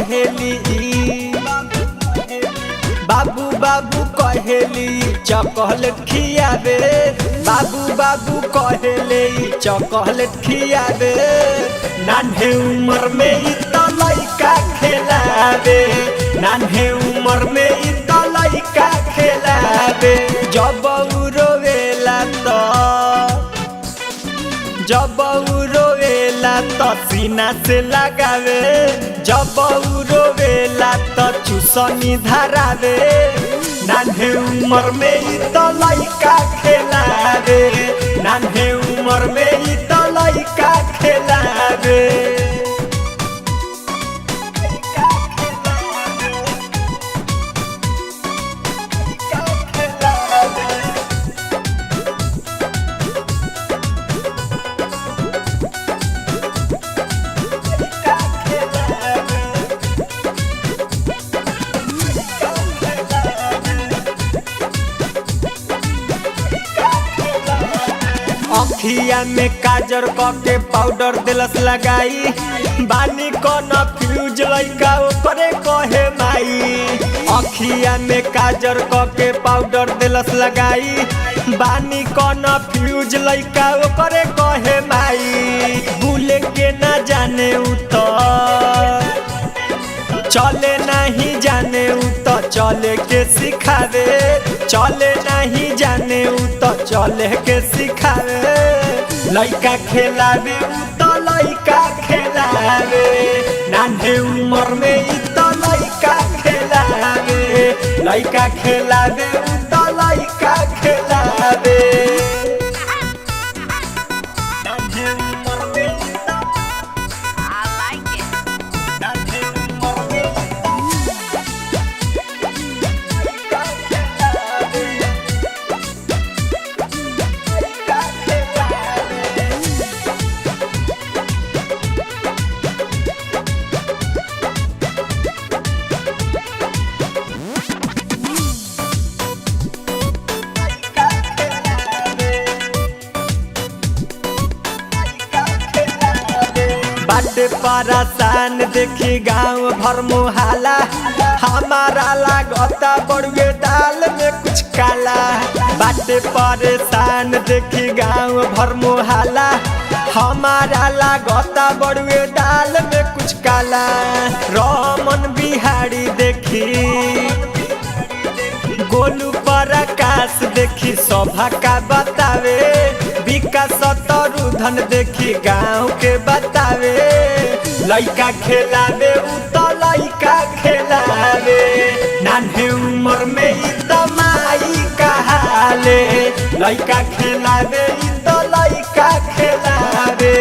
कहेली बाबू बाबू कहेली चॉकलेट खियाबे बाबू बाबू कहेले चॉकलेट खियाबे नान्हे उम्र में इ त लइका खेलाबे नान्हे उम्र में इ त लइका खेलाबे जब रोवेला तो सीना से लगावे जब रोवेला तो चुसनी धरावे नान्हे उम्र में इ त लइका खेलावे नान्हे उम्र में इ त लइका खेलावे अखिया में काजर के पाउडर दिलस लगाई बानी कन्फ्यूज लइका ओकरे कहे माई अखिया में काजर के पाउडर दिलस लगाई बानी कन्फ्यूज लइका ओकरे कहे माई भूले के ना जाने चले नहीं जाने तो चले के सिखावे चले नहीं जाने तो चले के सिखावे लइका खेलावे तो लइका खेलावे नान्हे उम्र में इ त लइका खेलावे लइका खेलावे तो लइका खेलावे बाटे परेशान देखी गाँव भर मुहाला हमारा लागता बड़ुए दाल में कुछ काला बाटे परेशान देखी गाँव भर मुहाला हमारा लागता बड़ुए दाल में कुछ काला रमन बिहारी देखी गोलू पर आकाश देखी सभा का बतावे विकास तरुधन देखी गाँव के बतावे लइका खेलावे तो लइका खेलावे नान्हे उम्र में इ त माई कहाले लइका खेलावे तो लइका खेलावे।